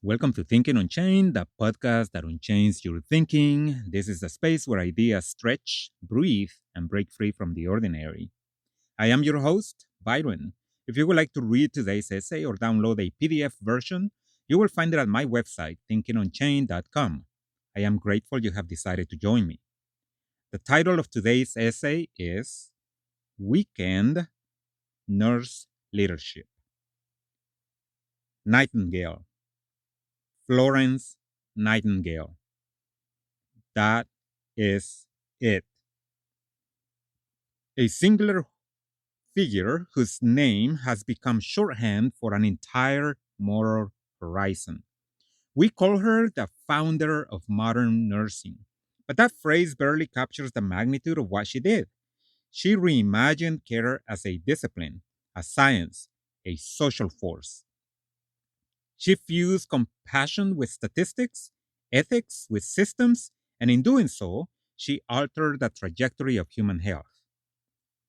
Welcome to Thinking Unchained, the podcast that unchains your thinking. This is a space where ideas stretch, breathe, and break free from the ordinary. I am your host, Byron. If you would like to read today's essay or download a PDF version, you will find it at my website, thinkingunchained.com. I am grateful you have decided to join me. The title of today's essay is Weekend Nurse Leadership. Nightingale. Florence Nightingale. That is it. A singular figure whose name has become shorthand for an entire moral horizon. We call her the founder of modern nursing, but that phrase barely captures the magnitude of what she did. She reimagined care as a discipline, a science, a social force. She fused compassion with statistics, ethics with systems, and in doing so, she altered the trajectory of human health.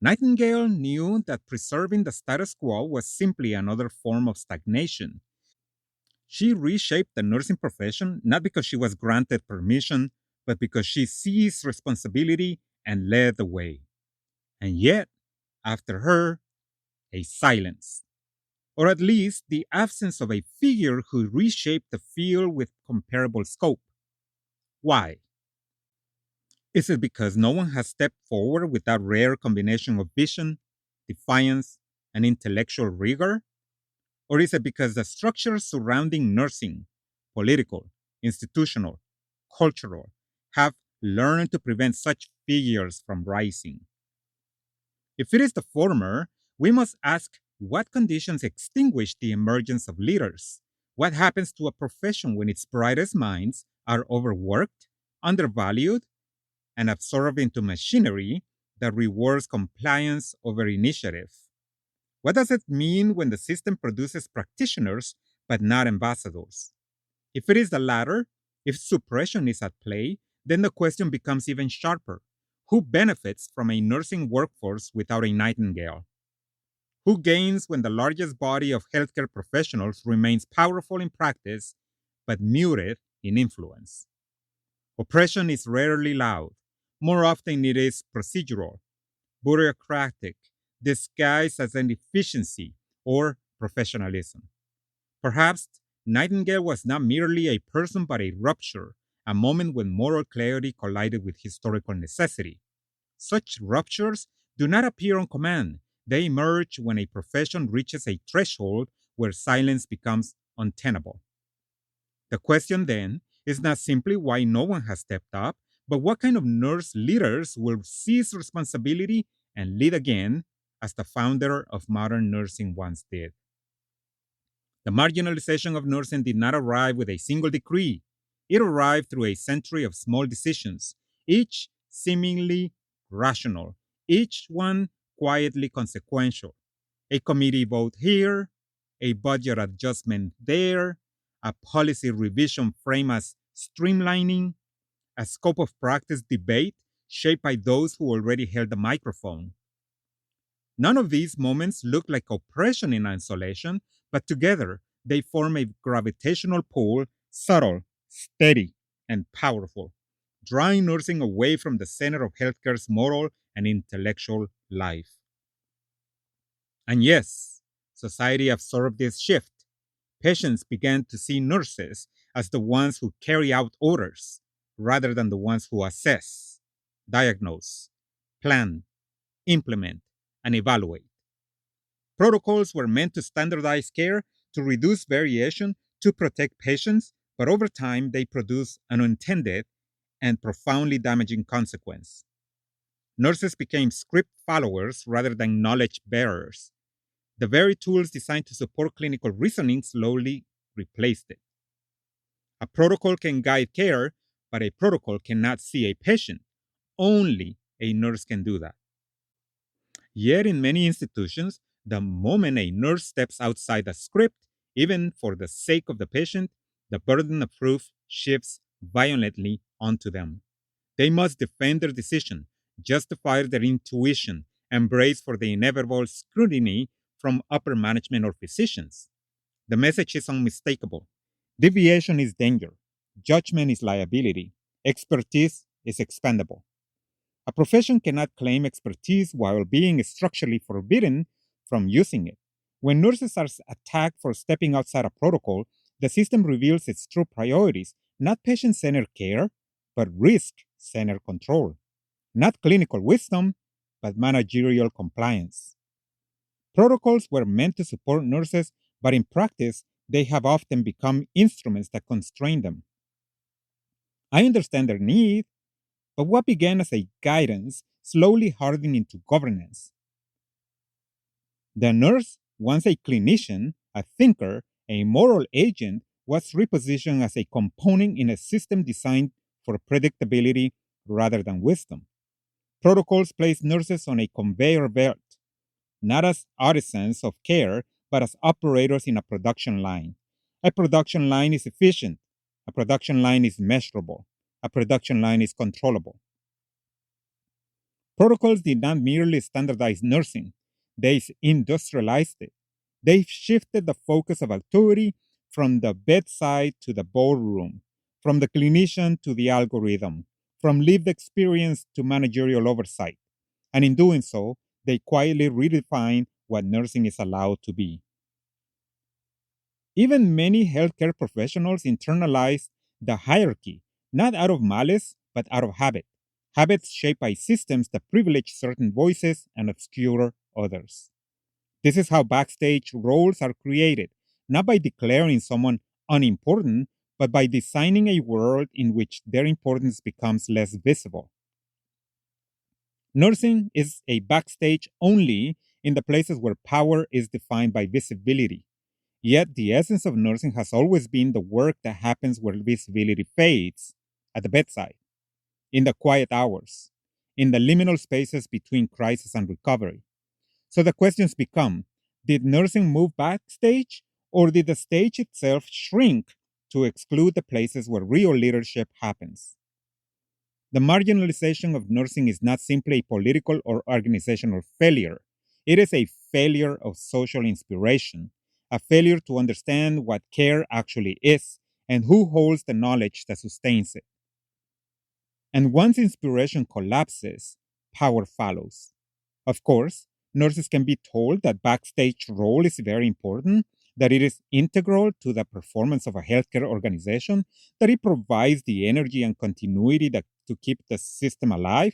Nightingale knew that preserving the status quo was simply another form of stagnation. She reshaped the nursing profession not because she was granted permission, but because she seized responsibility and led the way. And yet, after her, a silence, or at least the absence of a figure who reshaped the field with comparable scope. Why? Is it because no one has stepped forward with that rare combination of vision, defiance, and intellectual rigor? Or is it because the structures surrounding nursing, political, institutional, cultural, have learned to prevent such figures from rising? If it is the former, we must ask what conditions extinguish the emergence of leaders? What happens to a profession when its brightest minds are overworked, undervalued, and absorbed into machinery that rewards compliance over initiative? What does it mean when the system produces practitioners but not ambassadors? If it is the latter, if suppression is at play, then the question becomes even sharper. Who benefits from a nursing workforce without a Nightingale? Who gains when the largest body of healthcare professionals remains powerful in practice but muted in influence? Oppression is rarely loud. More often, it is procedural, bureaucratic, disguised as an efficiency or professionalism. Perhaps Nightingale was not merely a person but a rupture, a moment when moral clarity collided with historical necessity. Such ruptures do not appear on command. They emerge when a profession reaches a threshold where silence becomes untenable. The question then is not simply why no one has stepped up, but what kind of nurse leaders will seize responsibility and lead again, as the founder of modern nursing once did. The marginalization of nursing did not arrive with a single decree. It arrived through a century of small decisions, each seemingly rational, each one quietly consequential. A committee vote here, a budget adjustment there, a policy revision framed as streamlining, a scope of practice debate shaped by those who already held the microphone. None of these moments look like oppression in isolation, but together they form a gravitational pull, subtle, steady, and powerful, drawing nursing away from the center of healthcare's moral and intellectual life. And yes, society absorbed this shift. Patients began to see nurses as the ones who carry out orders rather than the ones who assess, diagnose, plan, implement, and evaluate. Protocols were meant to standardize care, to reduce variation, to protect patients, but over time they produce an unintended and profoundly damaging consequence. Nurses became script followers rather than knowledge bearers. The very tools designed to support clinical reasoning slowly replaced it. A protocol can guide care, but a protocol cannot see a patient. Only a nurse can do that. Yet, in many institutions, the moment a nurse steps outside the script, even for the sake of the patient, the burden of proof shifts violently onto them. They must defend their decision, justify their intuition, and brace for the inevitable scrutiny from upper management or physicians. The message is unmistakable. Deviation is danger. Judgment is liability. Expertise is expendable. A profession cannot claim expertise while being structurally forbidden from using it. When nurses are attacked for stepping outside a protocol, the system reveals its true priorities, not patient centered care, but risk centered control. Not clinical wisdom, but managerial compliance. Protocols were meant to support nurses, but in practice, they have often become instruments that constrain them. I understand their need, but what began as a guidance slowly hardened into governance. The nurse, once a clinician, a thinker, a moral agent, was repositioned as a component in a system designed for predictability rather than wisdom. Protocols place nurses on a conveyor belt, not as artisans of care, but as operators in a production line. A production line is efficient. A production line is measurable. A production line is controllable. Protocols did not merely standardize nursing, they industrialized it. They shifted the focus of authority from the bedside to the boardroom, from the clinician to the algorithm, from lived experience to managerial oversight. And in doing so, they quietly redefine what nursing is allowed to be. Even many healthcare professionals internalize the hierarchy, not out of malice, but out of habit. Habits shaped by systems that privilege certain voices and obscure others. This is how backstage roles are created, not by declaring someone unimportant, but by designing a world in which their importance becomes less visible. Nursing is a backstage only in the places where power is defined by visibility. Yet the essence of nursing has always been the work that happens where visibility fades at the bedside, in the quiet hours, in the liminal spaces between crisis and recovery. So the questions become, did nursing move backstage, or did the stage itself shrink to exclude the places where real leadership happens? The marginalization of nursing is not simply a political or organizational failure. It is a failure of social inspiration, a failure to understand what care actually is and who holds the knowledge that sustains it. And once inspiration collapses, power follows. Of course, nurses can be told that backstage role is very important, that it is integral to the performance of a healthcare organization, that it provides the energy and continuity that, to keep the system alive.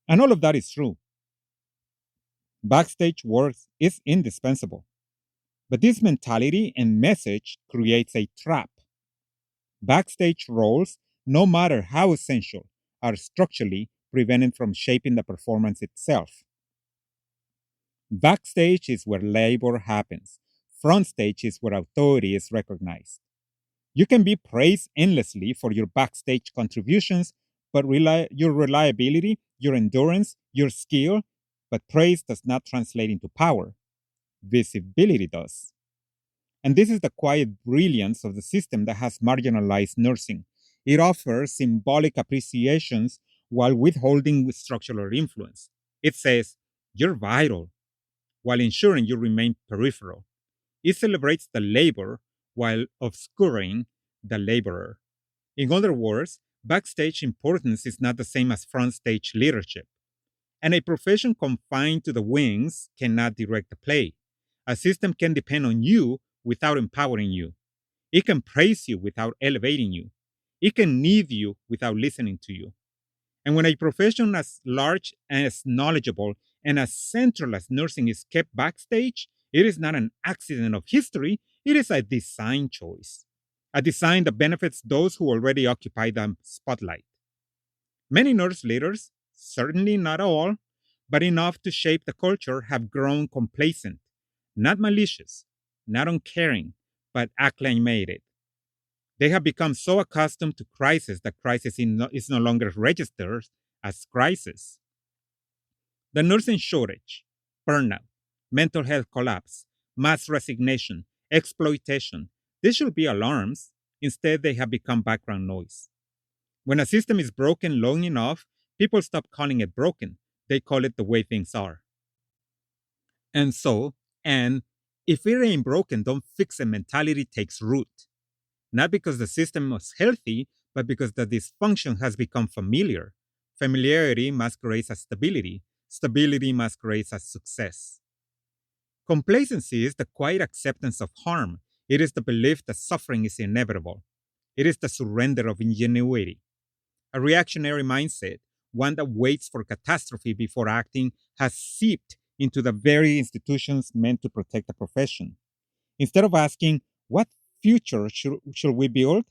And all of that is true. Backstage work is indispensable. But this mentality and message creates a trap. Backstage roles, no matter how essential, are structurally prevented from shaping the performance itself. Backstage is where labor happens. Front stage is where authority is recognized. You can be praised endlessly for your backstage contributions, but your reliability, your endurance, your skill, but praise does not translate into power. Visibility does. And this is the quiet brilliance of the system that has marginalized nursing. It offers symbolic appreciations while withholding structural influence. It says, you're vital, while ensuring you remain peripheral. It celebrates the labor while obscuring the laborer. In other words, backstage importance is not the same as front stage leadership. And a profession confined to the wings cannot direct the play. A system can depend on you without empowering you. It can praise you without elevating you. It can need you without listening to you. And when a profession as large and as knowledgeable and as central as nursing is kept backstage, it is not an accident of history, it is a design choice. A design that benefits those who already occupy the spotlight. Many nurse leaders, certainly not all, but enough to shape the culture, have grown complacent, not malicious, not uncaring, but acclimated. They have become so accustomed to crisis that crisis is no longer registered as crisis. The nursing shortage, burnout, mental health collapse, mass resignation, exploitation, these should be alarms. Instead, they have become background noise. When a system is broken long enough, people stop calling it broken. They call it the way things are. And so, and if it ain't broken, don't fix it mentality takes root. not because the system was healthy, but because the dysfunction has become familiar. Familiarity masquerades as stability, stability masquerades as success. Complacency is the quiet acceptance of harm. It is the belief that suffering is inevitable. It is the surrender of ingenuity. A reactionary mindset, one that waits for catastrophe before acting, has seeped into the very institutions meant to protect the profession. Instead of asking, what future should we build?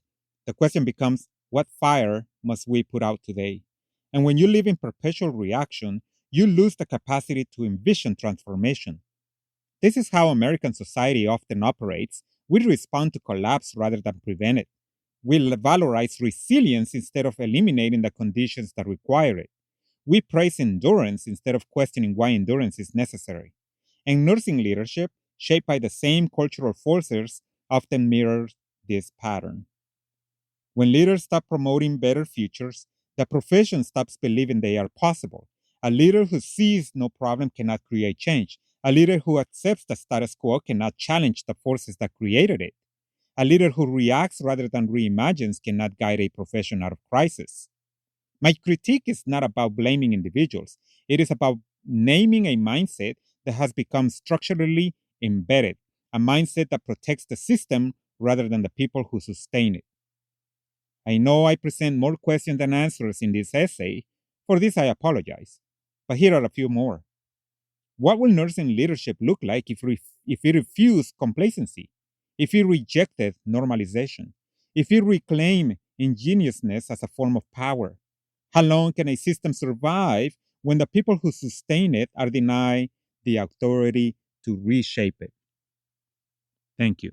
The question becomes, what fire must we put out today? And when you live in perpetual reaction, you lose the capacity to envision transformation. This is how American society often operates. We respond to collapse rather than prevent it. We valorize resilience instead of eliminating the conditions that require it. We praise endurance instead of questioning why endurance is necessary. And nursing leadership, shaped by the same cultural forces, often mirrors this pattern. When leaders stop promoting better futures, the profession stops believing they are possible. A leader who sees no problem cannot create change. A leader who accepts the status quo cannot challenge the forces that created it. A leader who reacts rather than reimagines cannot guide a profession out of crisis. My critique is not about blaming individuals, it is about naming a mindset that has become structurally embedded, a mindset that protects the system rather than the people who sustain it. I know I present more questions than answers in this essay. For this, I apologize. But here are a few more. What will nursing leadership look like if we refuse complacency? If we rejected normalization? If we reclaim ingenuousness as a form of power? How long can a system survive when the people who sustain it are denied the authority to reshape it? Thank you.